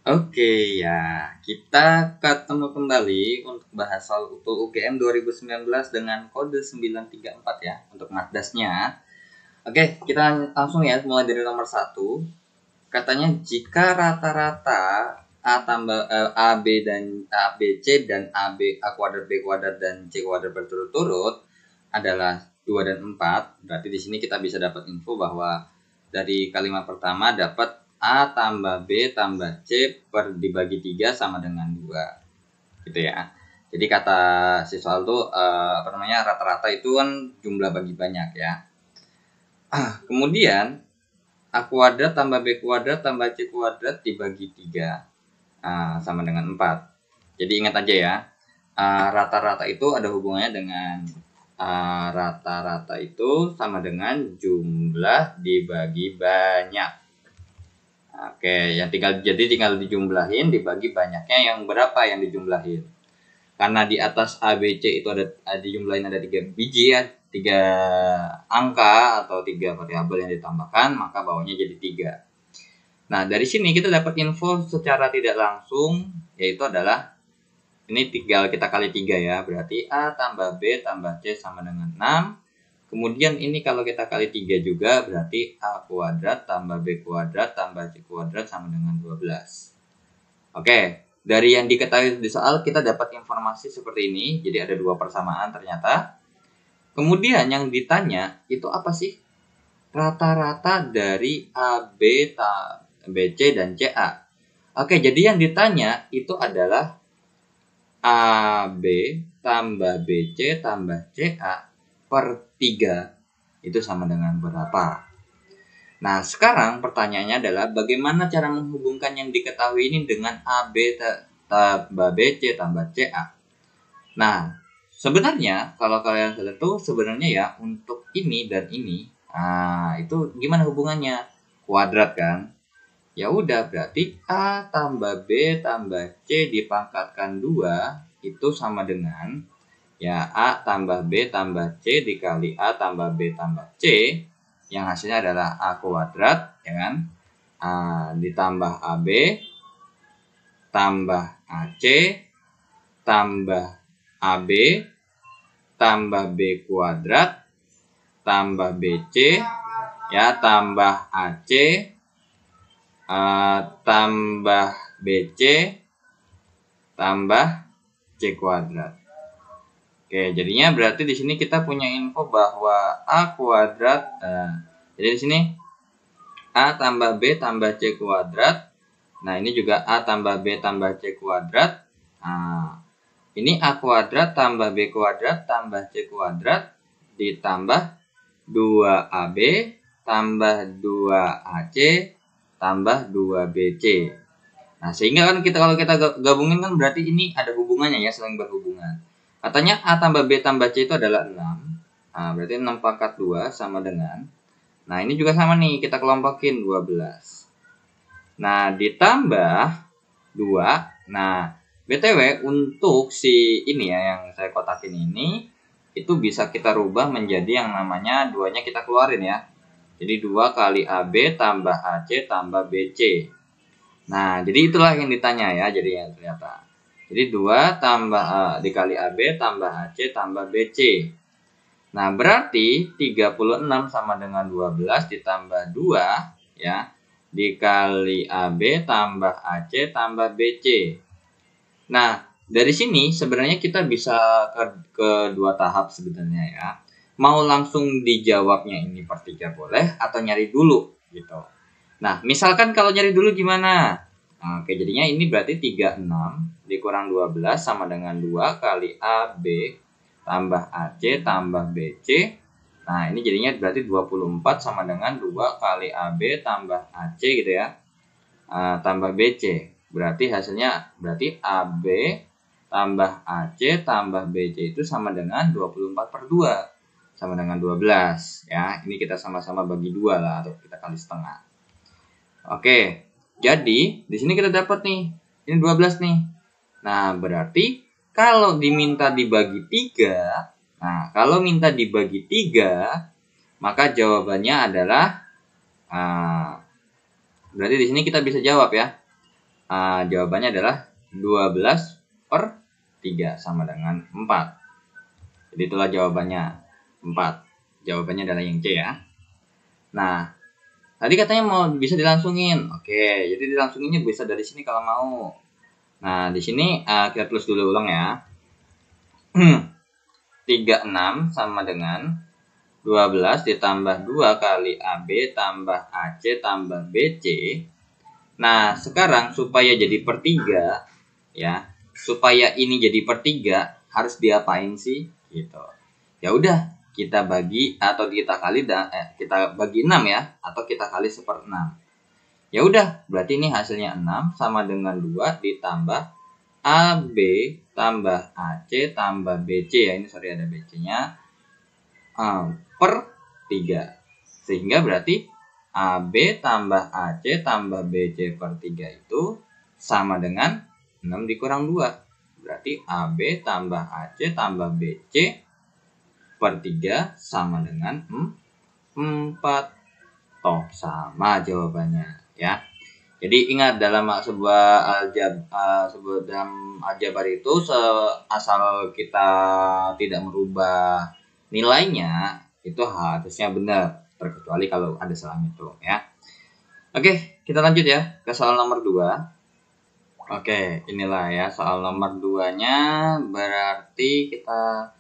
Oke ya, kita ketemu kembali untuk bahas soal UTU UGM 2019 dengan kode 934 ya untuk Maddasnya. Oke, kita langsung ya mulai dari nomor 1. Katanya jika rata-rata A, B dan A, B, C dan A, B, A kuadrat, B kuadrat dan C kuadrat berturut-turut adalah 2 dan 4, berarti di sini kita bisa dapat info bahwa dari kalimat pertama dapat A tambah B tambah C dibagi 3 sama dengan 2. Gitu ya. Jadi kata si soal tuh rata-rata itu kan jumlah bagi banyak ya. Kemudian A kuadrat tambah B kuadrat tambah C kuadrat dibagi 3 sama dengan 4. Jadi ingat aja ya, rata-rata itu ada hubungannya dengan rata-rata itu sama dengan jumlah dibagi banyak. Oke, yang tinggal dijumlahin dibagi banyaknya yang berapa yang dijumlahin. Karena di atas A, B, C itu ada dijumlahin ada 3 biji ya, 3 angka atau 3 variabel yang ditambahkan, maka bawahnya jadi 3. Nah, dari sini kita dapat info secara tidak langsung, yaitu adalah ini tinggal kita kali 3 ya, berarti A tambah B tambah C sama dengan 6. Kemudian ini kalau kita kali 3 juga berarti A kuadrat tambah B kuadrat tambah C kuadrat sama dengan 12. Oke, dari yang diketahui di soal kita dapat informasi seperti ini. Jadi ada 2 persamaan ternyata. Kemudian yang ditanya itu apa sih? Rata-rata dari A, B, C dan CA. Oke, jadi yang ditanya itu adalah A, B tambah BC tambah CA per 3 itu sama dengan berapa? Nah, sekarang pertanyaannya adalah bagaimana cara menghubungkan yang diketahui ini dengan AB tambah BC tambah CA. Nah, sebenarnya kalau kalian sadar tuh sebenarnya ya untuk ini dan ini, itu gimana hubungannya? Kuadrat kan? Ya udah berarti A tambah B tambah C dipangkatkan 2 itu sama dengan ya A tambah B tambah C dikali A tambah B tambah C yang hasilnya adalah A kuadrat ya kan, ditambah AB tambah AC tambah AB tambah B kuadrat tambah BC ya tambah AC tambah BC tambah C kuadrat. Oke, jadinya berarti di sini kita punya info bahwa A kuadrat. Jadi di sini A tambah B tambah C kuadrat. Nah, ini juga A tambah B tambah C kuadrat. Nah, ini A kuadrat tambah B kuadrat tambah C kuadrat ditambah 2AB tambah 2AC tambah 2BC. Nah, sehingga kan kalau kita gabungin kan berarti ini ada hubungannya ya, saling berhubungan. Katanya A tambah B tambah C itu adalah 6. Nah, berarti 6 pangkat 2 sama dengan. Nah, ini juga sama nih, kita kelompokin 12. Nah, ditambah 2. Nah, BTW untuk si ini ya, yang saya kotakin ini, itu bisa kita rubah menjadi yang namanya 2-nya kita keluarin ya. Jadi 2 kali AB tambah AC tambah BC. Nah, jadi itulah yang ditanya ya, jadi yang ternyata. Jadi 2 tambah dikali AB tambah AC tambah BC. Nah, berarti 36 sama dengan 12 ditambah 2 ya, dikali AB tambah AC tambah BC. Nah, dari sini sebenarnya kita bisa ke 2 tahap sebenarnya ya. Mau langsung dijawabnya ini per 3 boleh atau nyari dulu gitu. Nah, misalkan kalau nyari dulu gimana? Oke, jadinya ini berarti 36 dikurang 12 sama dengan 2 kali AB tambah AC tambah BC. Nah, ini jadinya berarti 24 sama dengan 2 kali AB tambah AC gitu ya. Tambah BC. Berarti hasilnya berarti AB tambah AC tambah BC itu sama dengan 24 per 2. Sama dengan 12 ya. Ini kita sama-sama bagi 2 lah atau kita kali setengah. Oke, jadi di sini kita dapat nih, ini 12 nih. Nah, berarti kalau diminta dibagi 3, kalau minta dibagi 3, maka jawabannya adalah, berarti di sini kita bisa jawab ya. Jawabannya adalah 12/3 sama dengan 4. Jadi itulah jawabannya 4. Jawabannya adalah yang C ya. Nah, tadi katanya mau bisa dilangsungin. Oke, jadi dilangsunginnya bisa dari sini kalau mau. Nah, di sini kita tulis dulu ulang ya. 36 sama dengan 12 ditambah 2 kali AB tambah AC tambah BC. Nah, sekarang supaya jadi per 3 ya, supaya ini jadi per 3 harus diapain sih? Gitu. Ya udah, kita bagi atau kita kali kita bagi 6 ya, atau kita kali 1/6. Ya udah, berarti ini hasilnya 6 sama dengan 2 ditambah AB tambah AC tambah BC ya. Ini sorry ada BC-nya. Per 3. Sehingga berarti AB tambah AC tambah BC per 3 itu sama dengan 6 dikurang 2. Berarti AB tambah AC tambah BC per 3 sama dengan 4. Toh sama jawabannya ya. Jadi ingat dalam sebuah dalam aljabar itu asal kita tidak merubah nilainya itu harusnya benar, terkecuali kalau ada salah hitung ya. Oke, kita lanjut ya ke soal nomor 2. Oke, inilah ya soal nomor 2-nya. Berarti kita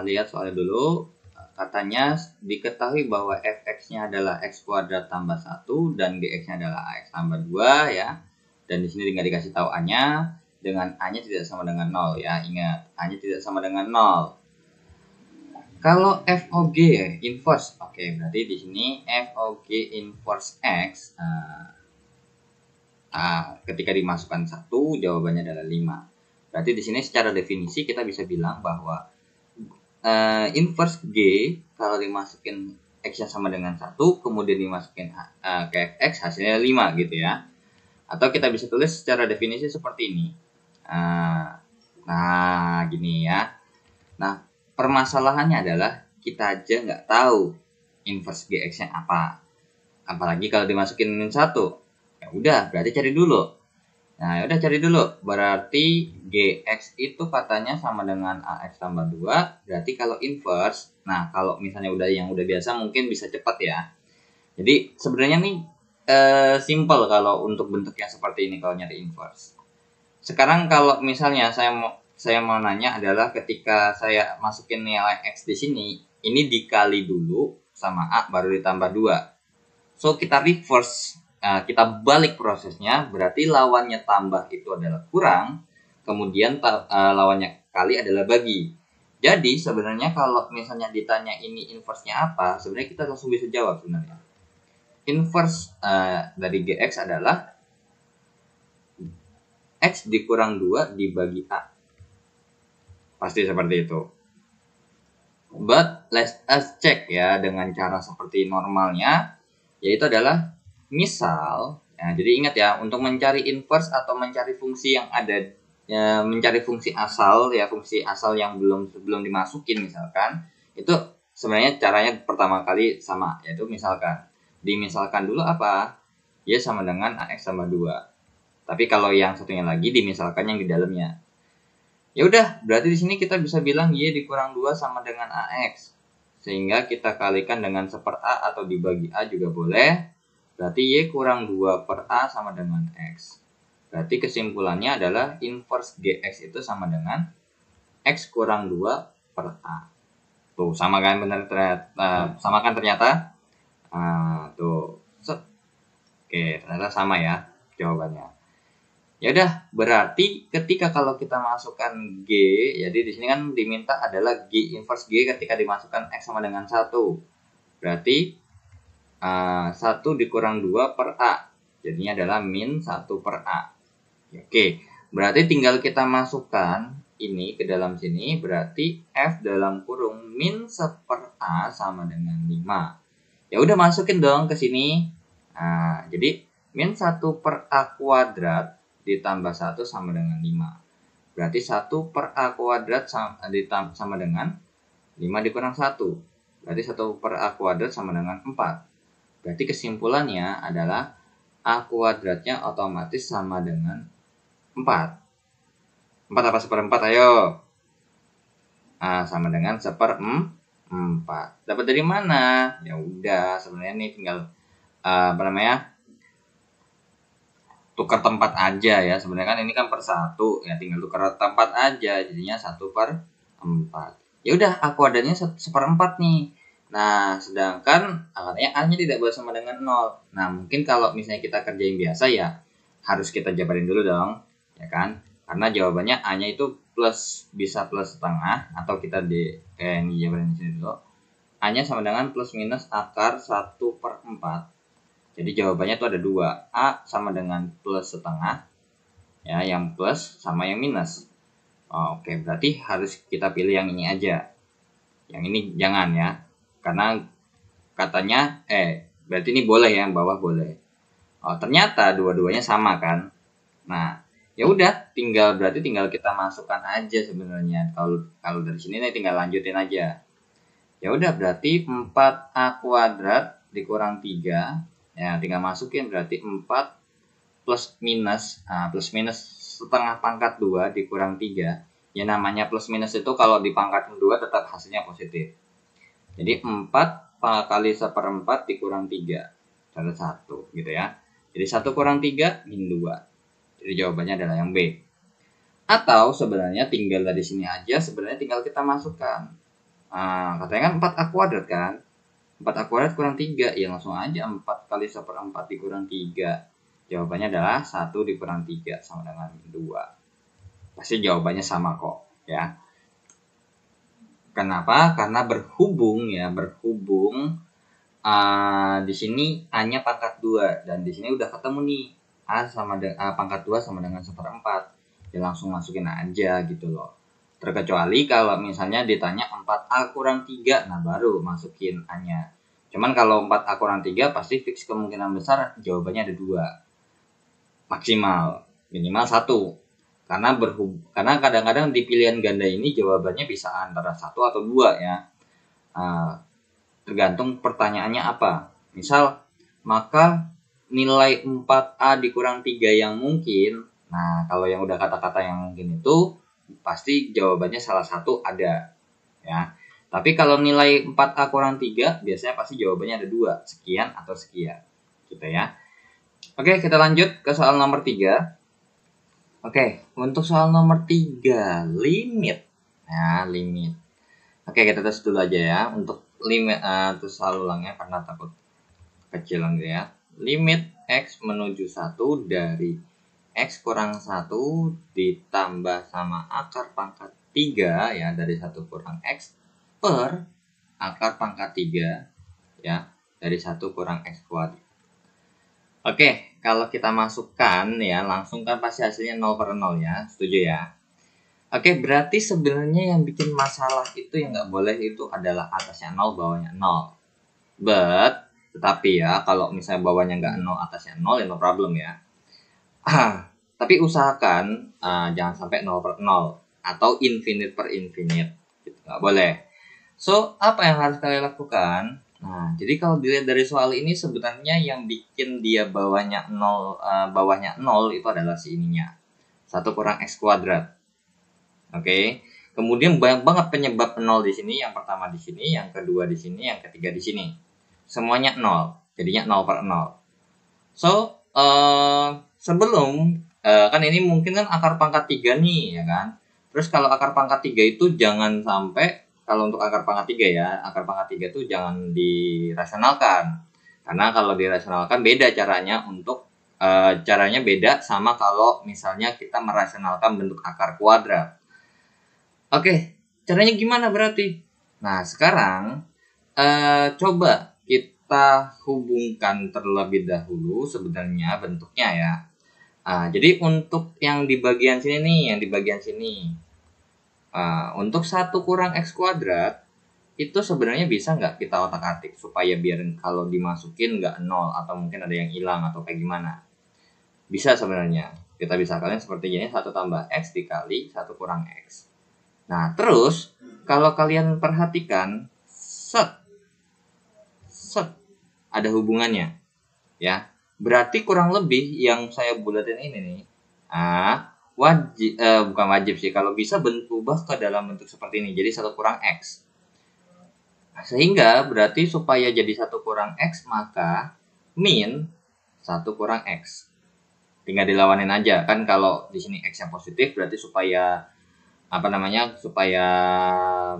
lihat soalnya dulu. Katanya diketahui bahwa fx-nya adalah x kuadrat tambah 1 dan gx-nya adalah ax tambah 2 ya. Dan di sini nggak dikasih tahu a-nya, dengan a-nya tidak sama dengan 0 ya. Ingat, a-nya tidak sama dengan 0. Kalau FOG ya, inverse. Oke, berarti di sini FOG inverse x ketika dimasukkan 1 jawabannya adalah 5. Berarti di sini secara definisi kita bisa bilang bahwa inverse G kalau dimasukin X yang sama dengan 1 kemudian dimasukin ke Fx hasilnya 5 gitu ya. Atau kita bisa tulis secara definisi seperti ini. Nah gini ya. Nah permasalahannya adalah kita aja nggak tahu inverse Gx nya apa. Apalagi kalau dimasukin 1. Ya udah berarti cari dulu. Nah, udah cari dulu. Berarti Gx itu katanya sama dengan Ax tambah 2. Berarti kalau inverse, nah kalau misalnya yang udah biasa mungkin bisa cepat ya. Jadi sebenarnya nih simple kalau untuk bentuk yang seperti ini kalau nyari inverse. Sekarang kalau misalnya saya mau nanya adalah ketika saya masukin nilai X di sini, ini dikali dulu sama A baru ditambah 2. So kita reverse. Kita balik prosesnya, berarti lawannya tambah itu adalah kurang, kemudian lawannya kali adalah bagi. Jadi sebenarnya kalau misalnya ditanya ini inverse-nya apa, sebenarnya kita langsung bisa jawab sebenarnya. Inverse dari Gx adalah X dikurang 2 dibagi A. Pasti seperti itu. But let us check ya dengan cara seperti normalnya, yaitu adalah misal, ya, jadi ingat ya, untuk mencari inverse atau mencari fungsi yang ada, ya, mencari fungsi asal yang belum dimasukin misalkan, itu sebenarnya caranya pertama kali sama, yaitu dimisalkan dulu apa? Y sama dengan Ax tambah 2. Tapi kalau yang satunya lagi dimisalkan yang di dalamnya. Ya udah, berarti di sini kita bisa bilang Y dikurang 2 sama dengan Ax. Sehingga kita kalikan dengan 1/A atau dibagi A juga boleh. Berarti Y kurang 2 per A sama dengan X. Berarti kesimpulannya adalah inverse Gx itu sama dengan X kurang 2 per A. Tuh, sama kan benar ternyata? Sama kan ternyata? Tuh. Oke, ternyata sama ya jawabannya. Ya udah, berarti ketika kalau kita masukkan G, jadi di sini kan diminta adalah G inverse G ketika dimasukkan X sama dengan 1. Berarti 1 dikurang 2 per A. Jadinya adalah min 1 per A. Oke, berarti tinggal kita masukkan ini ke dalam sini. Berarti F dalam kurung min 1 per A sama dengan 5. Ya udah masukin dong ke sini. Nah, jadi min 1 per A kuadrat ditambah 1 sama dengan 5. Berarti 1 per A kuadrat sama dengan 5 dikurang 1. Berarti 1 per A kuadrat sama dengan 4. Berarti kesimpulannya adalah A kuadratnya otomatis sama dengan 4. 4 apa seperempat? Ayo. Sama dengan 1/4. Dapat dari mana? Ya udah, sebenarnya nih tinggal tukar tempat aja ya. Sebenarnya kan ini kan per 1 ya, tinggal tukar tempat aja, jadinya 1/4. Ya udah, A kuadratnya 1/4 nih. Nah, sedangkan katanya A-nya tidak boleh sama dengan 0. Nah, mungkin kalau misalnya kita kerjain biasa ya harus kita jabarin dulu dong, ya kan? Karena jawabannya A-nya itu bisa plus setengah, atau kita ini jabarin di sini dulu. A-nya sama dengan plus minus akar 1/4. Jadi jawabannya itu ada 2. A sama dengan plus setengah, ya, yang plus sama yang minus. Oke, berarti harus kita pilih yang ini aja. Yang ini jangan ya. Karena katanya berarti ini boleh ya, yang bawah boleh. Ternyata dua-duanya sama kan. Nah, ya udah, berarti tinggal kita masukkan aja sebenarnya. Kalau dari sini nih tinggal lanjutin aja. Ya udah, berarti 4A kuadrat dikurang 3. Ya, tinggal masukin, berarti 4 plus minus setengah pangkat 2 dikurang 3. Ya, namanya plus minus itu kalau dipangkatin 2 tetap hasilnya positif. Jadi 4 kali 1/4 dikurang 3. Ada 1 gitu ya. Jadi 1 kurang 3 min 2. Jadi jawabannya adalah yang B. Atau sebenarnya tinggal dari sini aja, sebenarnya tinggal kita masukkan. Katanya kan 4A kuadrat kan. 4A kuadrat kurang 3. Ya langsung aja 4 kali 1/4 dikurang 3. Jawabannya adalah 1 dikurang 3 sama dengan 2. Pasti jawabannya sama kok ya. Kenapa? Karena berhubung di sini A-nya pangkat 2 dan di sini udah ketemu nih A pangkat 2 sama dengan 1/4. Ya langsung masukin aja gitu loh. Terkecuali kalau misalnya ditanya 4A kurang 3, nah baru masukin A-nya. Cuman kalau 4A kurang 3 pasti fix kemungkinan besar jawabannya ada 2. Maksimal, minimal 1. Karena kadang-kadang di pilihan ganda ini jawabannya bisa antara 1 atau 2 ya. Tergantung pertanyaannya apa. Misal, maka nilai 4A dikurang 3 yang mungkin. Nah, kalau yang udah kata-kata yang mungkin itu pasti jawabannya salah satu ada ya. Tapi kalau nilai 4A kurang 3 biasanya pasti jawabannya ada 2, sekian atau sekian gitu ya. Oke, kita lanjut ke soal nomor 3. Oke, untuk soal nomor 3, limit. Ya, limit. Oke, kita tes dulu aja ya. Untuk limit, terus soal ulangnya karena takut kecilan gitu ya. Limit X menuju 1 dari X kurang 1 ditambah sama akar pangkat 3 ya, dari 1 kurang X per akar pangkat 3 ya, dari 1 kurang X kuadrat. Oke, kalau kita masukkan ya, langsung kan pasti hasilnya 0/0 ya, setuju ya? Oke, berarti sebenarnya yang bikin masalah itu yang nggak boleh itu adalah atasnya 0, bawahnya 0. Tetapi ya, kalau misalnya bawahnya nggak 0, atasnya 0, ya no problem ya. Tapi usahakan jangan sampai 0/0 atau infinite per infinite, gitu, nggak boleh. So, apa yang harus kalian lakukan? Nah, jadi kalau dilihat dari soal ini sebenarnya yang bikin dia bawahnya 0 itu adalah si ininya. 1 kurang X kuadrat. Oke. Kemudian banyak banget penyebab 0 di sini. Yang pertama di sini, yang kedua di sini, yang ketiga di sini. Semuanya 0. Jadinya 0/0. So, sebelum kan ini mungkin kan akar pangkat 3 nih ya kan. Terus kalau akar pangkat 3 itu jangan sampai, kalau untuk akar pangkat 3 ya, akar pangkat 3 itu jangan dirasionalkan. Karena kalau dirasionalkan beda caranya caranya beda sama kalau misalnya kita merasionalkan bentuk akar kuadrat. Oke, caranya gimana berarti? Nah, sekarang coba kita hubungkan terlebih dahulu sebenarnya bentuknya ya. Jadi untuk yang di bagian sini nih, untuk 1 kurang X kuadrat itu sebenarnya bisa nggak kita otak-atik supaya biar kalau dimasukin nggak 0 atau mungkin ada yang hilang atau kayak gimana. Bisa sebenarnya. Kita bisa kalian seperti ini, 1 tambah X dikali 1 kurang X. Nah, terus kalau kalian perhatikan set ada hubungannya ya. Berarti kurang lebih yang saya bulatin ini nih, bukan wajib sih, kalau bisa berubah ke dalam bentuk seperti ini, jadi 1 kurang X. Sehingga berarti supaya jadi 1 kurang X, maka min 1 kurang X. Tinggal dilawanin aja, kan kalau di sini X yang positif berarti supaya supaya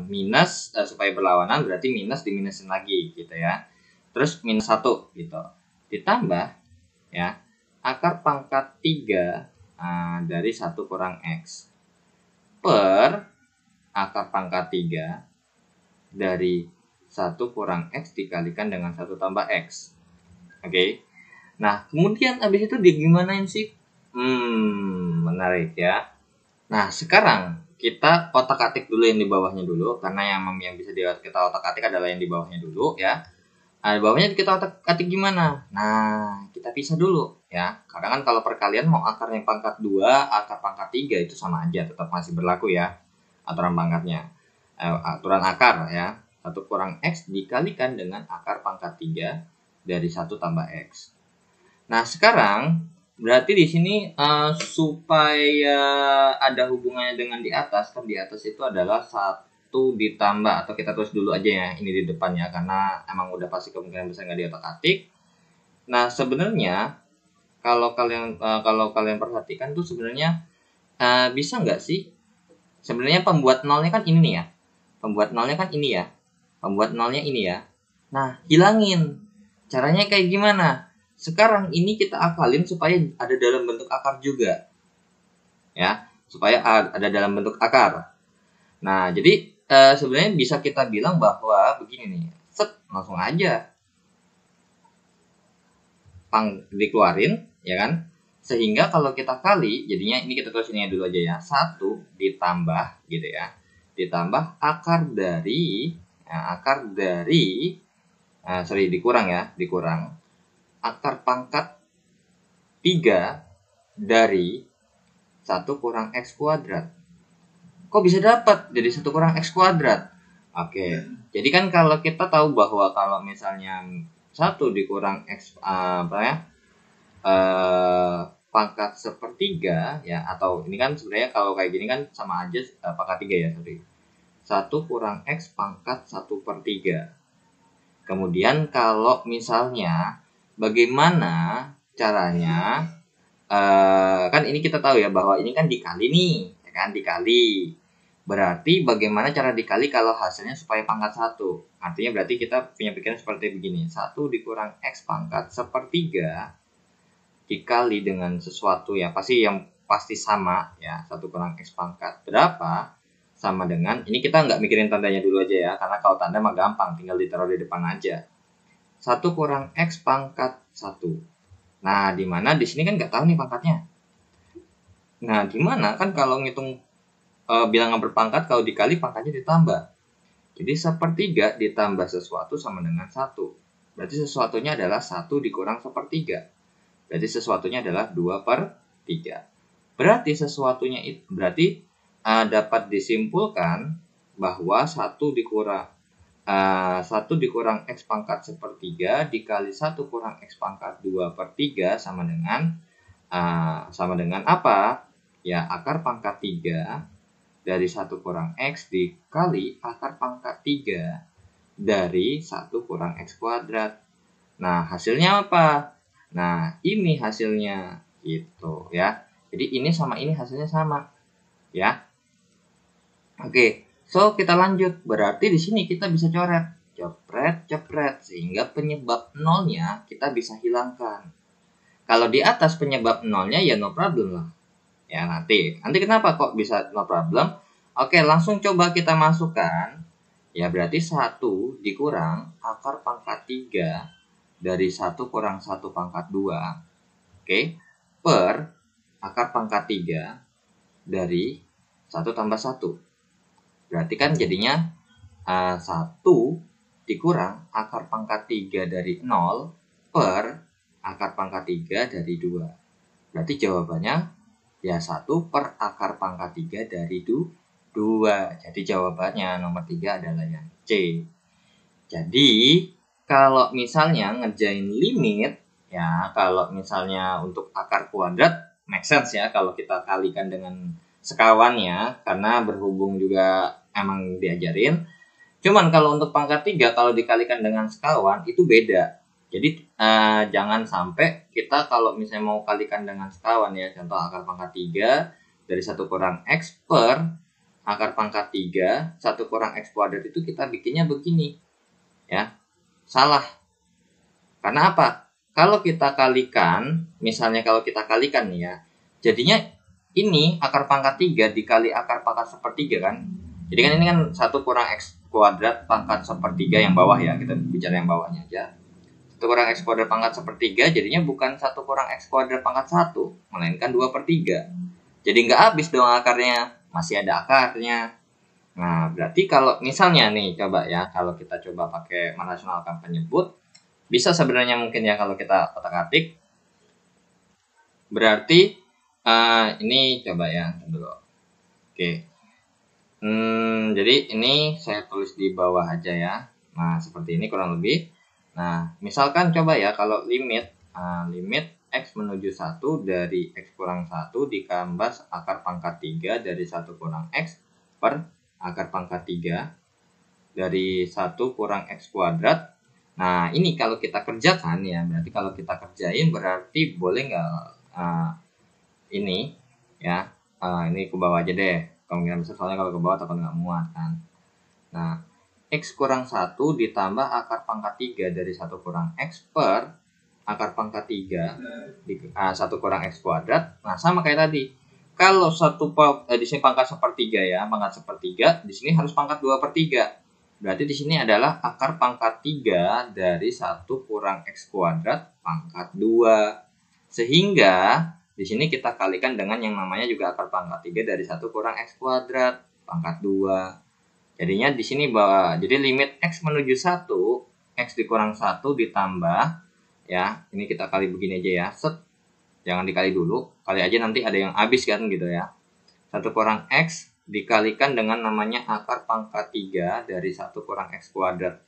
minus, supaya berlawanan berarti minus diminusin lagi gitu ya. Terus minus 1 gitu. Ditambah ya akar pangkat 3 dari 1 kurang X per akar pangkat 3 dari 1 kurang X dikalikan dengan 1 tambah X. Oke. Nah, kemudian habis itu gimanain sih? Menarik ya. Nah, sekarang kita otak-atik dulu yang di bawahnya dulu, karena yang bisa kita otak-atik adalah yang di bawahnya dulu ya. Nah, di bawahnya kita otak-atik gimana? Nah, kita pisah dulu ya. Karena kan kalau perkalian mau akarnya pangkat 2, akar pangkat 3 itu sama aja, tetap masih berlaku ya aturan pangkatnya. Aturan akar ya. 1 kurang X dikalikan dengan akar pangkat 3 dari 1 tambah X. Nah, sekarang berarti di sini supaya ada hubungannya dengan di atas, kan di atas itu adalah 1 ditambah, atau kita tulis dulu aja ya ini di depannya karena emang udah pasti kemungkinan besar nggak di otak-atik. Nah, sebenarnya kalau kalian perhatikan tuh sebenarnya bisa nggak sih? Sebenarnya pembuat nolnya kan ini nih ya. Pembuat nolnya kan ini ya. Pembuat nolnya ini ya. Nah, hilangin. Caranya kayak gimana? Sekarang ini kita akalin supaya ada dalam bentuk akar juga. Ya, supaya ada dalam bentuk akar. Nah, jadi sebenarnya bisa kita bilang bahwa begini nih. Langsung aja dikeluarin, ya kan? Sehingga kalau kita kali, jadinya ini kita tulis ini dulu aja ya. 1 ditambah gitu ya. Ditambah akar dari dikurang akar pangkat 3 dari 1 kurang X kuadrat. Kok bisa dapat jadi 1 kurang X kuadrat? Oke, jadi kan kalau kita tahu bahwa kalau misalnya 1 dikurang X pangkat 1/3 ya, atau ini kan sebenarnya kalau kayak gini kan sama aja pangkat 3 ya, sorry. 1 kurang X pangkat 1/3. Kemudian kalau misalnya bagaimana caranya, kan ini kita tahu ya bahwa ini kan dikali nih, ya kan, dikali. Berarti bagaimana cara dikali kalau hasilnya supaya pangkat 1? Artinya berarti kita punya pikiran seperti begini. 1 dikurang X pangkat 1/3 dikali dengan sesuatu ya, yang pasti sama ya. 1 kurang X pangkat berapa? Sama dengan, ini kita nggak mikirin tandanya dulu aja ya, karena kalau tanda mah gampang, tinggal ditaruh di depan aja. 1 kurang X pangkat 1. Nah, dimana di sini kan nggak tahu nih pangkatnya. Nah, gimana kan kalau ngitung bilangan berpangkat, kalau dikali pangkatnya ditambah. Jadi 1/3 ditambah sesuatu sama dengan 1. Berarti sesuatunya adalah 1 dikurang 1/3. Berarti sesuatunya adalah 2/3. Berarti sesuatunya itu dapat disimpulkan bahwa 1 dikurang X pangkat 1/3 dikali 1 kurang X pangkat 2/3 sama dengan apa? Ya, akar pangkat 3 dari 1 kurang X dikali akar pangkat 3 dari 1 kurang X kuadrat. Nah, hasilnya apa? Nah, ini hasilnya gitu ya. Jadi ini sama ini hasilnya sama ya. Oke, so kita lanjut. Berarti di sini kita bisa coret, cepret, sehingga penyebab nolnya kita bisa hilangkan. Kalau di atas penyebab nolnya ya no problem lah. Ya nanti kenapa kok bisa no problem? Oke, langsung coba kita masukkan. Ya berarti 1 dikurang akar pangkat 3 dari 1 kurang 1 pangkat 2. Oke, per akar pangkat 3 dari 1 tambah 1. Berarti kan jadinya 1 dikurang akar pangkat 3 dari 0 per akar pangkat 3 dari 2. Berarti jawabannya ya 1 per akar pangkat 3 dari 2. Jadi jawabannya nomor 3 adalah yang C. Jadi kalau misalnya ngerjain limit ya kalau misalnya untuk akar kuadrat make sense ya kalau kita kalikan dengan sekawan ya, karena berhubung juga emang diajarin. Cuman kalau untuk pangkat 3 kalau dikalikan dengan sekawan itu beda. Jadi jangan sampai kita kalau misalnya mau kalikan dengan sekawan ya, contoh akar pangkat 3 dari 1 kurang X per akar pangkat 3 1 kurang X kuadrat itu kita bikinnya begini ya, salah. Karena apa? Kalau kita kalikan, misalnya kalau kita kalikan nih ya, jadinya ini akar pangkat 3 dikali akar pangkat sepertiga kan. Jadi kan ini kan 1 kurang X kuadrat pangkat sepertiga yang bawah ya, kita bicara yang bawahnya aja. 1 kurang X kuadrat pangkat sepertiga jadinya bukan 1 kurang X kuadrat pangkat 1, melainkan 2/3. Jadi nggak habis dong akarnya, masih ada akarnya. Nah, berarti kalau misalnya nih, coba ya, kalau kita coba pakai merasionalkan penyebut, bisa sebenarnya mungkin ya kalau kita otak-atik. Berarti ini coba ya dulu. Oke. Jadi ini saya tulis di bawah aja ya. Nah, seperti ini kurang lebih. Nah, misalkan coba ya kalau limit X menuju 1 dari X kurang 1 ditambah akar pangkat 3 dari 1 kurang X per akar pangkat 3 dari 1 kurang X kuadrat. Nah, ini kalau kita kerjakan ya, berarti kalau kita kerjain berarti boleh nggak ini ya, ini ke bawah aja deh. Kemungkinan besar soalnya kalau ke bawah takut nggak muat kan. Nah, X kurang 1 ditambah akar pangkat 3 dari 1 kurang X per akar pangkat 3 di 1 kurang X kuadrat. Nah, sama kayak tadi. Kalau di sini pangkat sepertiga ya, pangkat sepertiga, di sini harus pangkat 2/3. Berarti di sini adalah akar pangkat 3 dari 1 kurang X kuadrat pangkat 2. Sehingga di sini kita kalikan dengan yang namanya juga akar pangkat 3 dari 1 kurang X kuadrat pangkat 2. Jadinya di sini bahwa jadi limit X menuju 1, X dikurang 1 ditambah ya, ini kita kali begini aja ya, set, jangan dikali dulu, kali aja nanti ada yang habis kan gitu ya. 1 kurang X dikalikan dengan namanya akar pangkat 3 dari 1 kurang X kuadrat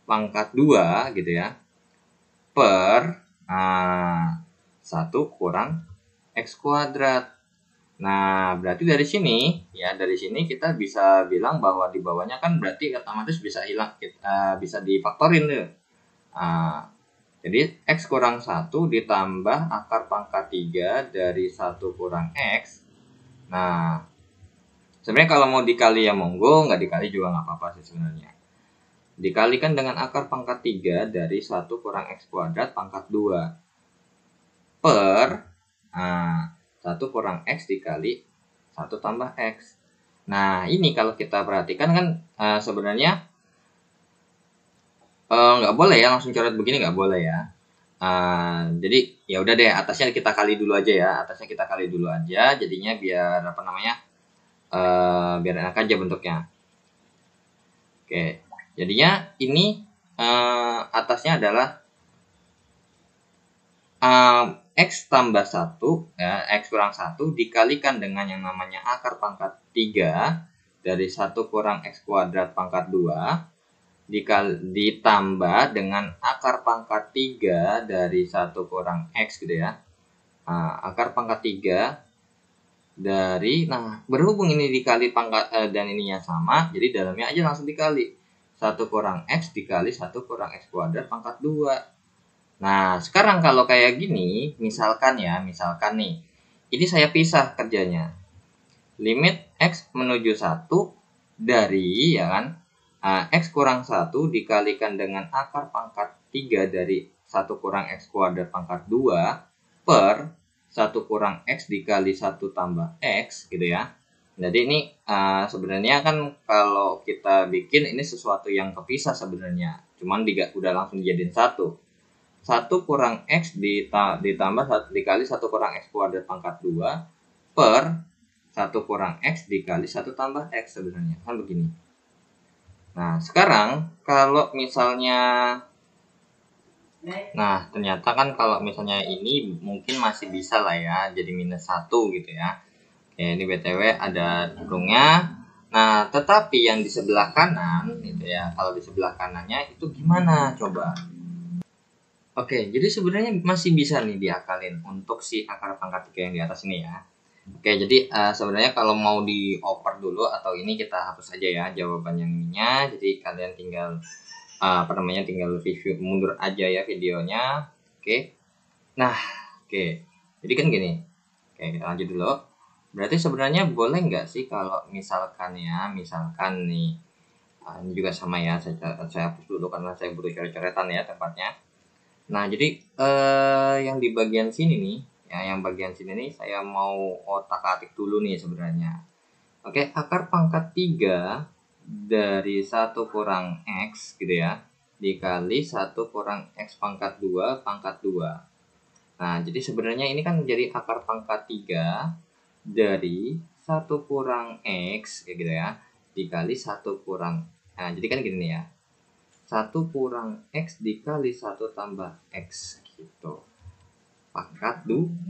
pangkat 2 gitu ya, per 1 kurang X kuadrat. Nah, berarti dari sini ya, dari sini kita bisa bilang bahwa di bawahnya kan berarti otomatis bisa hilang, bisa difaktorin tuh. Jadi X kurang 1 ditambah akar pangkat 3 dari 1 kurang X. Nah, sebenarnya kalau mau dikali ya monggo, nggak dikali juga nggak apa-apa sih sebenarnya. Dikalikan dengan akar pangkat 3 dari 1 kurang X kuadrat pangkat 2 per 1 kurang X dikali 1 tambah X. Nah, ini kalau kita perhatikan kan sebenarnya nggak boleh ya langsung coret begini, nggak boleh ya. Jadi ya udah deh, atasnya kita kali dulu aja ya, jadinya biar apa namanya, biar enak aja bentuknya. Oke, jadinya ini atasnya adalah X tambah 1 ya, X kurang 1 dikalikan dengan yang namanya akar pangkat 3 dari 1 kurang X kuadrat pangkat 2 ditambah dengan akar pangkat 3 dari 1 kurang X gitu ya. Akar pangkat 3 dari, nah berhubung ini dikali pangkat dan ininya sama, jadi dalamnya aja langsung dikali 1 kurang X dikali 1 kurang X kuadrat pangkat 2. Nah, sekarang kalau kayak gini, misalkan nih, ini saya pisah kerjanya. Limit X menuju 1 dari, ya kan, X kurang 1 dikalikan dengan akar pangkat 3 dari 1 kurang X kuadrat pangkat 2 per 1 kurang X dikali 1 tambah X, gitu ya. Jadi ini sebenarnya kan kalau kita bikin ini sesuatu yang kepisah sebenarnya. Cuman udah langsung dijadiin 1 kurang X ditambah dikali 1 kurang X kuadrat pangkat 2 per 1 kurang X dikali 1 tambah X sebenarnya. Kan begini. Nah, sekarang kalau misalnya, nah ternyata kan kalau misalnya ini mungkin masih bisa lah ya, jadi minus 1 gitu ya. Oke, ini BTW ada kurungnya. Nah, tetapi yang di sebelah kanan gitu ya, kalau di sebelah kanannya itu gimana coba? Oke, jadi sebenarnya masih bisa nih diakalin untuk si akar pangkat 3 yang di atas ini ya. Oke, jadi sebenarnya kalau mau dioper dulu atau ini kita hapus aja ya jawaban yang ininya. Jadi kalian tinggal tinggal review mundur aja ya videonya. Oke. Nah, oke. Jadi kan gini. Oke, kita lanjut dulu. Berarti sebenarnya boleh nggak sih kalau misalkan nih, ini juga sama ya, saya hapus dulu karena saya butuh coret-coretan ya tempatnya. Nah, jadi yang di bagian sini nih, ya yang bagian sini nih saya mau otak-atik dulu nih sebenarnya. Oke, akar pangkat 3 dari 1 kurang X gitu ya, dikali 1 kurang X pangkat 2 pangkat 2. Nah, jadi sebenarnya ini kan menjadi akar pangkat 3 dari 1 kurang X kayak gitu ya, dikali 1 kurang. Nah, jadi kan gini nih ya. 1 kurang X dikali 1 tambah X gitu. Pangkat 2.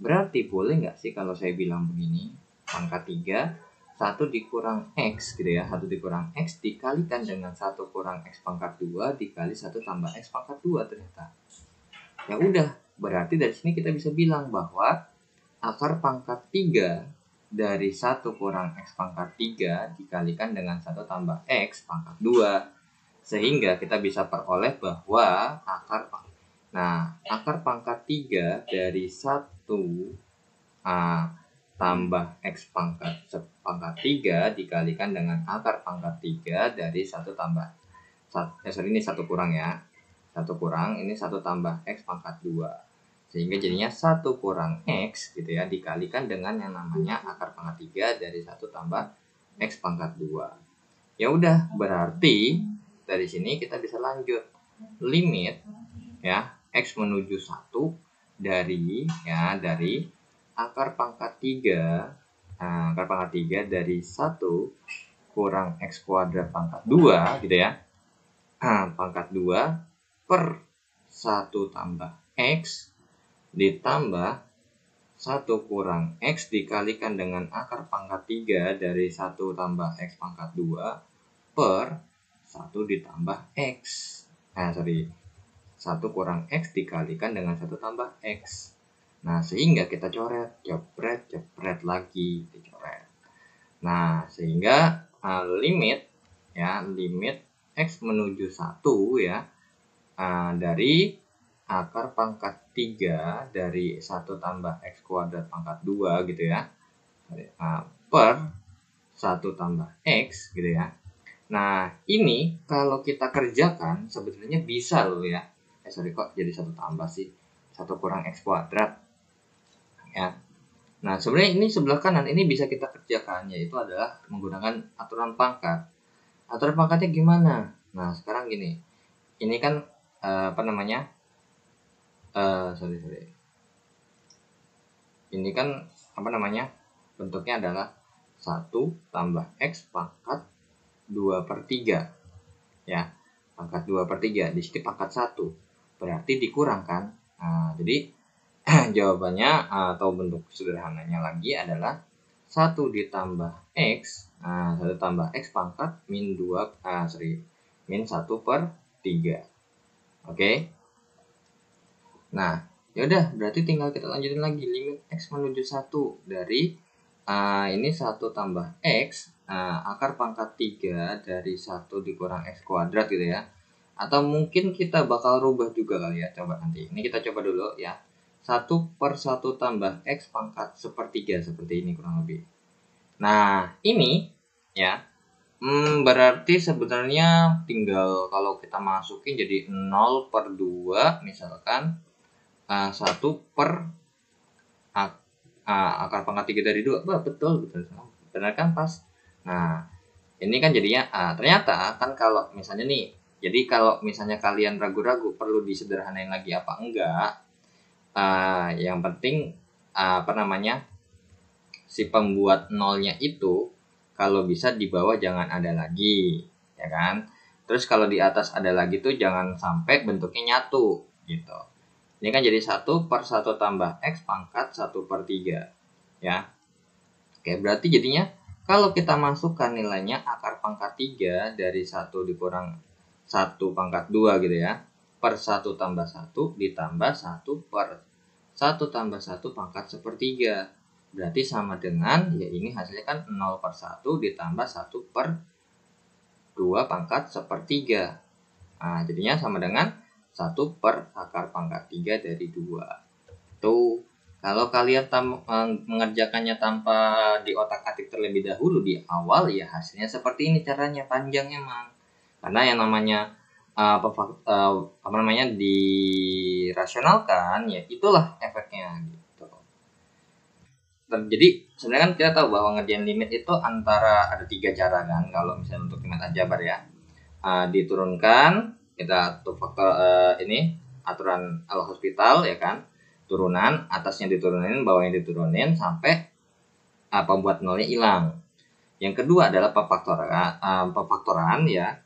Berarti boleh nggak sih kalau saya bilang begini? Pangkat 3, 1 dikurang X gitu ya. 1 dikurang X dikalikan dengan 1 kurang X pangkat 2 dikali 1 tambah X pangkat 2 ternyata. Ya udah, berarti dari sini kita bisa bilang bahwa akar pangkat 3 dari 1 kurang X pangkat 3 dikalikan dengan 1 tambah X pangkat 2. Sehingga kita bisa peroleh bahwa akar pangkat 3 dari 1 tambah X pangkat 3 dikalikan dengan akar pangkat 3 dari 1 tambah ini 1 kurang ya. 1 kurang, ini 1 tambah X pangkat 2. Sehingga jadinya 1 kurang X gitu ya, dikalikan dengan yang namanya akar pangkat 3 dari 1 tambah X pangkat 2. Ya udah, berarti dari sini kita bisa lanjut limit ya X menuju 1 dari akar pangkat 3 dari 1 kurang X kuadrat pangkat 2 gitu ya. Pangkat 2 per 1 tambah X ditambah 1 kurang X dikalikan dengan akar pangkat 3 dari 1 tambah X pangkat 2 per 1 ditambah X. 1 kurang X dikalikan dengan 1 tambah X. Nah, sehingga kita coret, jepret lagi, dicoret. Nah, sehingga limit X menuju 1 ya, dari akar pangkat 3 dari 1 tambah X kuadrat pangkat 2 gitu ya, per 1 tambah X gitu ya. Nah, ini kalau kita kerjakan sebenarnya bisa loh ya. Kok jadi 1 tambah sih? 1 kurang X kuadrat. Ya. Nah, sebenarnya ini sebelah kanan ini bisa kita kerjakan, yaitu adalah menggunakan aturan pangkat. Aturan pangkatnya gimana? Nah, sekarang gini. Ini kan Ini kan bentuknya adalah 1 tambah X pangkat 2 per 3 ya, pangkat 2 per 3 di sini pangkat 1 berarti dikurangkan. Nah, jadi jawabannya atau bentuk sederhananya lagi adalah 1 ditambah X 1 tambah X pangkat min 1 per 3. Oke. Nah, yaudah berarti tinggal kita lanjutin lagi limit X menuju 1 dari ini 1 tambah X akar pangkat 3 dari 1 dikurang X kuadrat gitu ya. Atau mungkin kita bakal rubah juga kali ya, coba nanti. Ini kita coba dulu ya. 1 per 1 tambah X pangkat sepertiga, seperti ini kurang lebih. Nah, ini ya, berarti sebenarnya tinggal kalau kita masukin jadi 0 per 2 misalkan 1 per akar pangkat 3 dari 2. Betul. Benar kan, pas. Nah, ini kan jadinya ternyata kan kalau misalnya nih, jadi kalau misalnya kalian ragu-ragu perlu disederhanain lagi apa enggak, yang penting si pembuat nolnya itu kalau bisa di bawah jangan ada lagi, ya kan? Terus kalau di atas ada lagi tuh jangan sampai bentuknya nyatu gitu. Ini kan jadi 1 per 1 tambah X pangkat 1 per 3 ya. Oke, berarti jadinya kalau kita masukkan nilainya akar pangkat 3 dari 1 dikurang 1 pangkat 2 gitu ya. per 1 tambah 1 ditambah 1 per 1 tambah 1 pangkat sepertiga. Berarti sama dengan, ya ini hasilnya kan 0 per 1 ditambah 1 per 2 pangkat sepertiga. Nah, jadinya sama dengan 1 per akar pangkat 3 dari 2. Tuh, kalau kalian mengerjakannya tanpa di otak-atik terlebih dahulu di awal, ya hasilnya seperti ini caranya, panjang emang. Karena yang namanya dirasionalkan, ya itulah efeknya gitu. Jadi sebenarnya kan kita tahu bahwa ngerjain limit itu antara ada 3 cara kan, kalau misalnya untuk limit aljabar ya. Diturunkan, kita tuh faktor ini aturan L'Hospital ya kan, turunan, atasnya diturunin, bawahnya diturunin sampai pembuat nolnya hilang. Yang kedua adalah pefaktoran ya.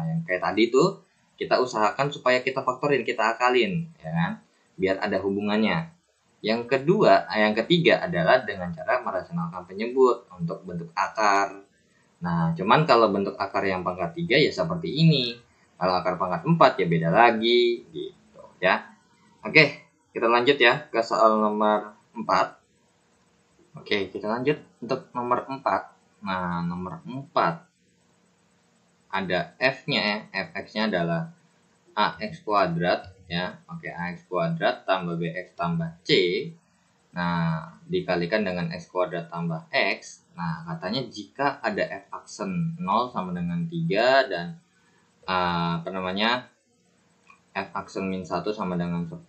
Yang kayak tadi tuh kita usahakan supaya kita faktorin, kita akalin ya kan, biar ada hubungannya. Yang ketiga adalah dengan cara merasionalkan penyebut untuk bentuk akar. Nah, cuman kalau bentuk akar yang pangkat 3 ya seperti ini. Kalau akar pangkat 4 ya beda lagi gitu ya. Oke, kita lanjut ya ke soal nomor 4. Oke, kita lanjut untuk nomor 4. Nah, nomor 4 ada F-nya ya. Fx-nya adalah AX kuadrat ya. Oke, AX kuadrat tambah BX tambah C. Nah, dikalikan dengan X kuadrat tambah X. Nah, katanya jika ada F aksen 0 sama dengan 3 dan F aksen min 1 sama dengan 10,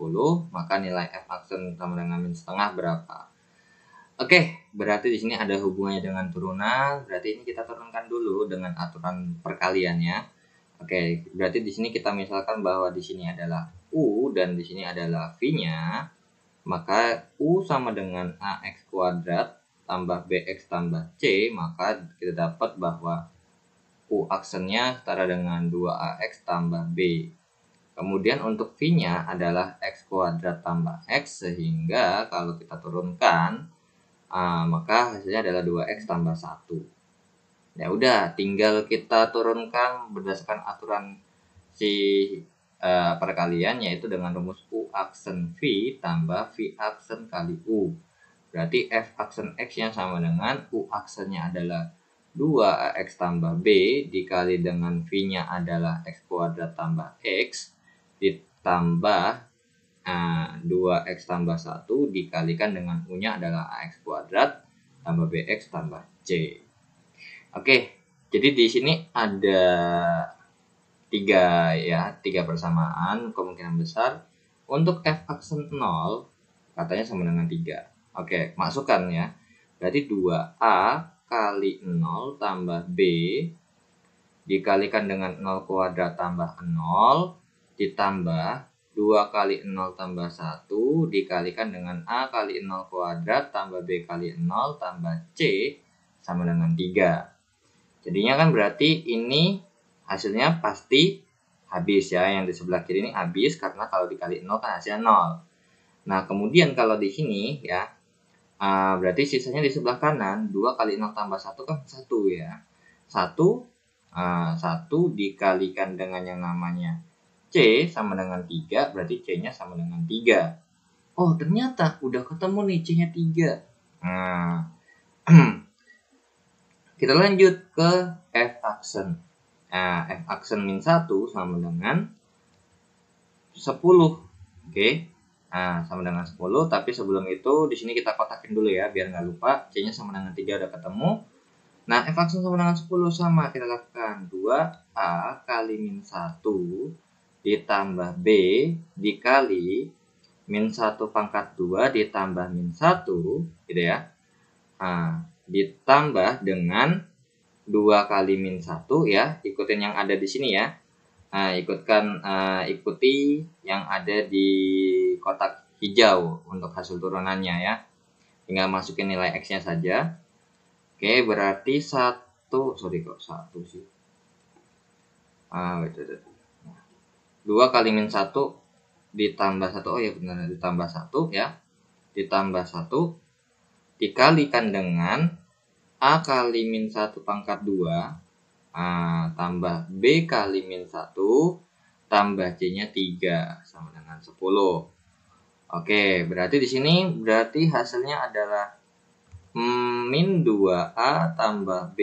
maka nilai F aksen sama dengan min setengah berapa? Oke, berarti di sini ada hubungannya dengan turunan. Berarti ini kita turunkan dulu dengan aturan perkaliannya. Oke, berarti di sini kita misalkan bahwa di sini adalah U dan di sini adalah V-nya. Maka U sama dengan AX kuadrat tambah BX tambah C, maka kita dapat bahwa U aksennya setara dengan 2AX tambah B. Kemudian untuk V-nya adalah X kuadrat tambah X, sehingga kalau kita turunkan, maka hasilnya adalah 2X tambah 1. Ya udah, tinggal kita turunkan berdasarkan aturan si perkalian, yaitu dengan rumus U aksen V tambah V aksen kali U. Berarti F aksen X yang sama dengan U aksennya adalah 2AX tambah B dikali dengan V-nya adalah X kuadrat tambah X ditambah 2X tambah 1 dikalikan dengan U-nya adalah AX kuadrat tambah BX tambah C. Oke, jadi di sini ada 3 persamaan kemungkinan besar. Untuk F aksen 0 katanya sama dengan 3. Oke, masukkan ya. Berarti 2A kali 0 tambah B dikalikan dengan 0 kuadrat tambah 0 ditambah 2 kali 0 tambah 1 dikalikan dengan A kali 0 kuadrat tambah B kali 0 tambah C sama dengan 3. Jadinya kan berarti ini hasilnya pasti habis ya. Yang di sebelah kiri ini habis karena kalau dikali 0 kan hasilnya 0. Nah, kemudian kalau di sini ya, berarti sisanya di sebelah kanan 2 kali 0 tambah 1 kan 1 ya. 1 dikalikan dengan yang namanya C sama dengan 3, berarti C-nya sama dengan 3. Oh, ternyata udah ketemu nih C-nya 3. Nah, kita lanjut ke F aksen. Nah, F aksen min 1 sama dengan 10. Oke. Nah, sama dengan 10, tapi sebelum itu di sini kita kotakin dulu ya biar nggak lupa. C-nya sama dengan 3 udah ketemu. Nah, F aksen sama dengan 10 sama kita lakukan 2A kali min 1 ditambah B dikali min 1 pangkat 2 ditambah min 1 gitu ya. Nah, ditambah dengan 2 kali min 1 ya, ikutin yang ada di sini ya. Nah, ikuti yang ada di kotak hijau untuk hasil turunannya ya. Tinggal masukin nilai X-nya saja. Oke, berarti 1 sih. 2 kali min 1 ditambah 1, oh ya benar, ditambah 1 ya. Ditambah 1 dikalikan dengan A kali min 1 pangkat 2 tambah B kali min 1 tambah C-nya 3 sama dengan 10. Oke, berarti di sini berarti hasilnya adalah min 2A tambah B.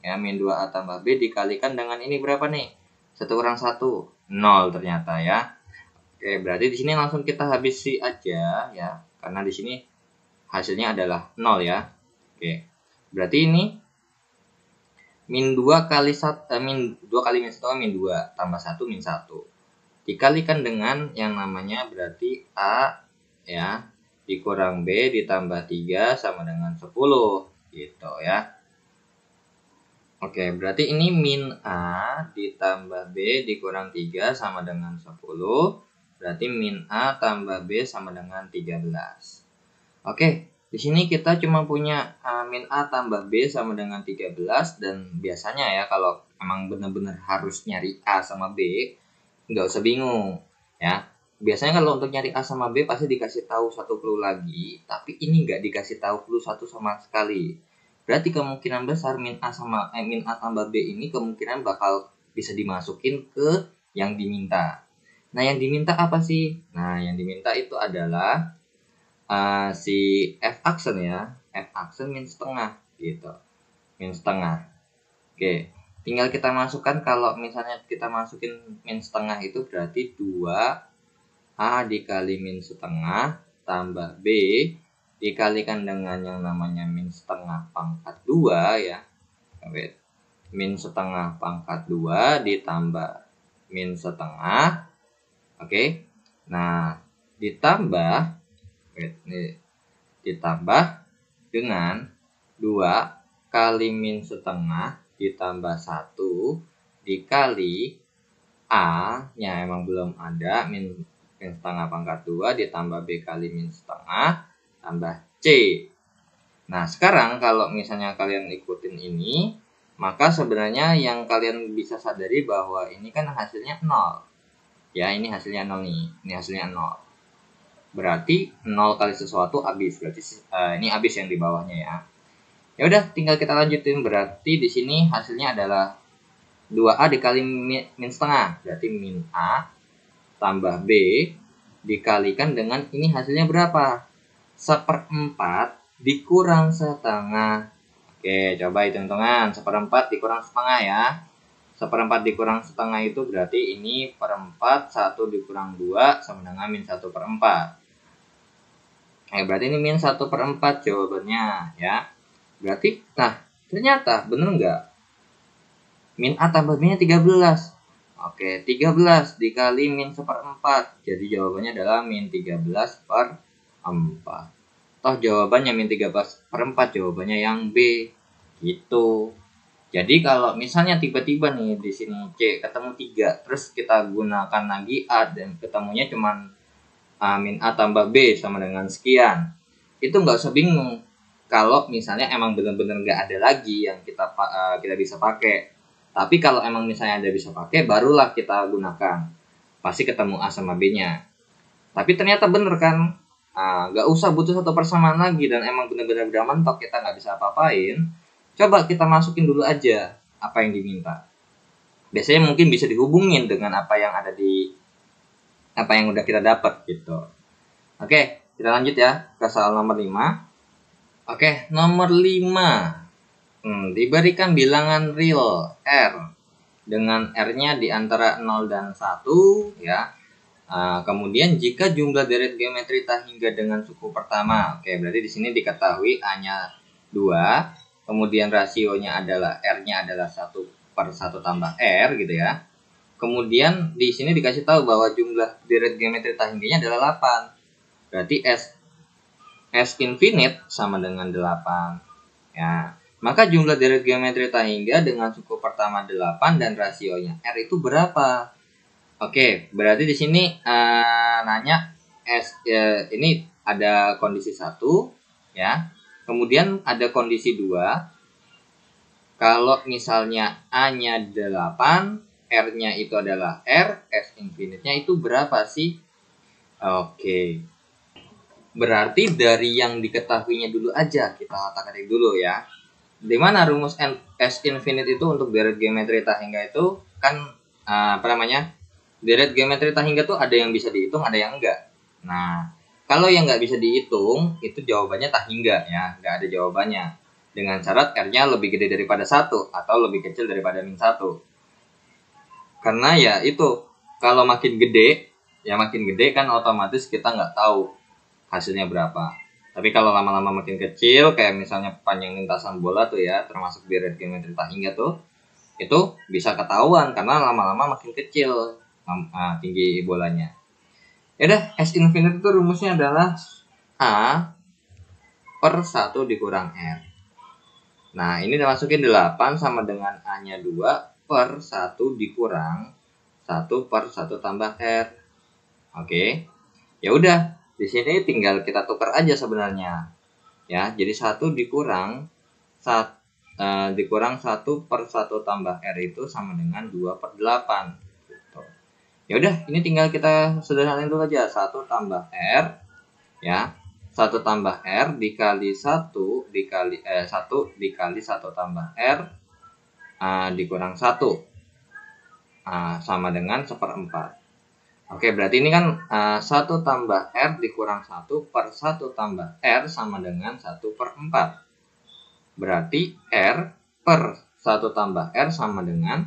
Ya, min 2A tambah B dikalikan dengan ini berapa nih? 1 kurang 1, 0 ternyata ya. Oke, berarti di sini langsung kita habisi aja ya. Karena di sini hasilnya adalah 0 ya. Oke. Berarti ini min 2 kali 1 min 2 kali min 1 min 2 tambah 1 min 1 dikalikan dengan yang namanya berarti A ya dikurang B ditambah 3 sama dengan 10 gitu ya. Oke, berarti ini min A ditambah B dikurang 3 sama dengan 10. Berarti min A tambah B sama dengan 13. Oke, di sini kita cuma punya min A tambah B sama dengan 13. Dan biasanya ya kalau emang benar-benar harus nyari A sama B, nggak usah bingung ya. Biasanya kalau untuk nyari A sama B pasti dikasih tahu satu clue lagi, tapi ini nggak dikasih tahu clue satu sama sekali. Berarti kemungkinan besar min A tambah B ini kemungkinan bakal bisa dimasukin ke yang diminta. Nah, yang diminta apa sih? Nah, yang diminta itu adalah si F aksen ya. F aksen min setengah gitu. Min setengah. Oke. Tinggal kita masukkan, kalau misalnya kita masukin min setengah itu berarti 2A dikali min setengah tambah B dikalikan dengan yang namanya min setengah pangkat 2 ya. Min setengah pangkat 2 ditambah min setengah. Oke. Nah, ditambah dengan 2 kali min setengah ditambah 1 dikali A-nya emang belum ada, min setengah pangkat 2 ditambah B kali min setengah tambah C. Nah, sekarang kalau misalnya kalian ikutin ini, maka sebenarnya yang kalian bisa sadari bahwa ini kan hasilnya 0. Ya, ini hasilnya 0 nih. Ini hasilnya 0. Berarti 0 kali sesuatu habis. Berarti ini habis yang di bawahnya ya. Ya udah, tinggal kita lanjutin. Berarti di sini hasilnya adalah 2A dikali min setengah. Berarti min A tambah B dikalikan dengan ini hasilnya berapa? 1/4 dikurang setengah. Oke, coba hitung-hitungan. 1/4 dikurang setengah ya. 1/4 dikurang setengah itu berarti ini per 4, 1 dikurang 2 sama dengan min 1/4. Berarti ini min 1/4 jawabannya ya. Berarti, nah ternyata bener nggak? Min A tambah B nya 13. Oke, 13 dikali min 1/4. Jadi jawabannya adalah min 13/4. Toh jawabannya min 13/4, jawabannya yang B. Gitu. Jadi kalau misalnya tiba-tiba nih di sini C ketemu 3, terus kita gunakan lagi A dan ketemunya cuman min A tambah B sama dengan sekian. Itu nggak usah bingung. Kalau misalnya emang benar-benar nggak ada lagi yang kita bisa pakai. Tapi kalau emang misalnya ada bisa pakai, barulah kita gunakan. Pasti ketemu A sama B-nya. Tapi ternyata bener kan, nggak usah butuh satu persamaan lagi dan emang benar-benar udah mentok kita nggak bisa apa-apain. Coba kita masukin dulu aja apa yang diminta. Biasanya mungkin bisa dihubungin dengan apa yang ada di apa yang udah kita dapat gitu. Oke, kita lanjut ya ke soal nomor 5. Oke, nomor 5. Diberikan bilangan real R dengan R-nya di antara 0 dan 1 ya. Kemudian jika jumlah deret geometri tak hingga dengan suku pertama. Oke, berarti di sini diketahui A-nya 2, kemudian rasionya adalah R-nya adalah 1/1 tambah R gitu ya. Kemudian di sini dikasih tahu bahwa jumlah deret geometri tak hingganya adalah 8. Berarti S infinite sama dengan 8. Ya. Maka jumlah deret geometri tak hingga dengan suku pertama 8 dan rasionya R itu berapa? Oke, berarti di sini nanya ini ada kondisi 1 ya. Kemudian ada kondisi 2. Kalau misalnya A-nya 8, R-nya itu adalah R, S infinite-nya itu berapa sih? Oke. Berarti dari yang diketahuinya dulu aja kita otak-atik dulu ya. Di mana rumus S infinite itu untuk deret geometri tak hingga itu kan deret geometri tak hingga tuh ada yang bisa dihitung, ada yang enggak. Nah, kalau yang nggak bisa dihitung, itu jawabannya tak hingga ya, nggak ada jawabannya. Dengan syarat R-nya lebih gede daripada 1 atau lebih kecil daripada min 1. Karena ya itu, kalau makin gede, ya makin gede kan otomatis kita nggak tahu hasilnya berapa. Tapi kalau lama-lama makin kecil, kayak misalnya panjang lintasan bola tuh ya, termasuk deret geometri tak hingga tuh, itu bisa ketahuan karena lama-lama makin kecil tinggi bolanya. Ya udah, S infinite itu rumusnya adalah A per 1 dikurang R. Nah, ini dimasukin 8 sama dengan A-nya 2 per 1 dikurang 1 per 1 tambah R. Oke. Ya udah, di sini tinggal kita tukar aja sebenarnya. Ya, jadi 1 dikurang 1 per 1 tambah R itu sama dengan 2 per 8. Gitu. Ya udah, ini tinggal kita sederhanain dulu aja. 1 tambah R ya. 1 tambah R dikali 1 dikali 1 tambah R dikurang 1 sama dengan 1/4. Oke, berarti ini kan 1 tambah R dikurang 1 per 1 tambah R sama dengan 1/4. Berarti R per 1 tambah R sama dengan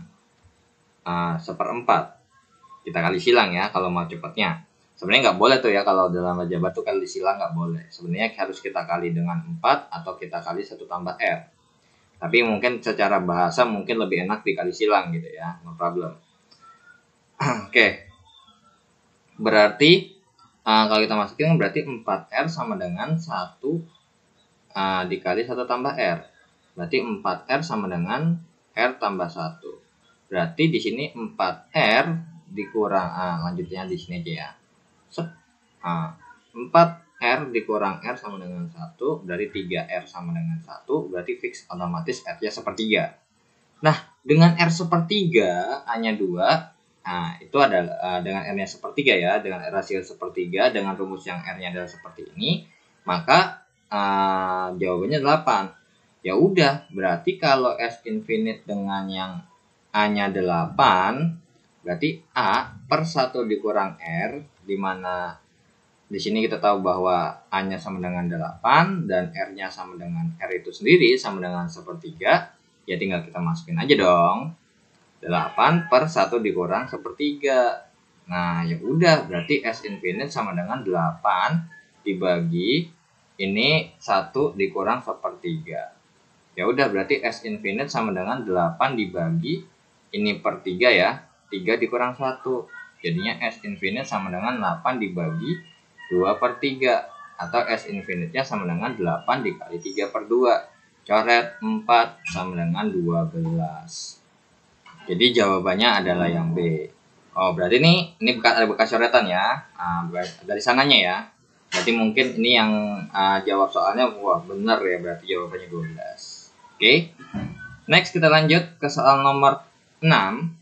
1/4. Kita kali silang ya kalau mau cepatnya. Sebenarnya nggak boleh tuh ya kalau dalam aljabar tuh kali silang nggak boleh. Sebenarnya harus kita kali dengan 4 atau kita kali 1 tambah R. Tapi mungkin secara bahasa mungkin lebih enak dikali silang gitu ya, no problem. Oke. Berarti kalau kita masukin berarti 4R sama dengan 1 dikali 1 tambah R. Berarti 4R sama dengan R tambah 1. Berarti di sini 4R dikurang lanjutnya di sini aja ya. 4R dikurang R sama dengan 1, berarti 3R sama dengan 1, berarti fix otomatis R-nya sepertiga. Nah, dengan R sepertiga, A-nya 2, nah, itu adalah dengan R-nya sepertiga ya, dengan rasio sepertiga, dengan rumus yang R-nya adalah seperti ini, maka jawabannya 8. Ya udah, berarti kalau S infinite dengan yang A-nya 8, berarti A per 1 dikurang R, di mana di sini kita tahu bahwa A-nya sama dengan 8 dan R-nya sama dengan R itu sendiri sama dengan sepertiga, ya tinggal kita masukin aja dong. 8 per 1 dikurang sepertiga. Nah, ya udah, berarti S infinite sama dengan 8 dibagi ini 1 dikurang sepertiga. Ya udah, berarti S infinite sama dengan 8 dibagi ini per 3 ya. 3 dikurang 1. Jadinya S infinite sama dengan 8 dibagi 2 per 3. Atau S infinite-nya sama dengan 8 dikali 3 per 2. Coret 4 sama dengan 12. Jadi jawabannya adalah yang B. Oh, berarti ini ada bekas coretan ya. Dari sananya ya. Berarti mungkin ini yang jawab soalnya wah benar ya, berarti jawabannya 12. Oke. Next kita lanjut ke soal nomor 6.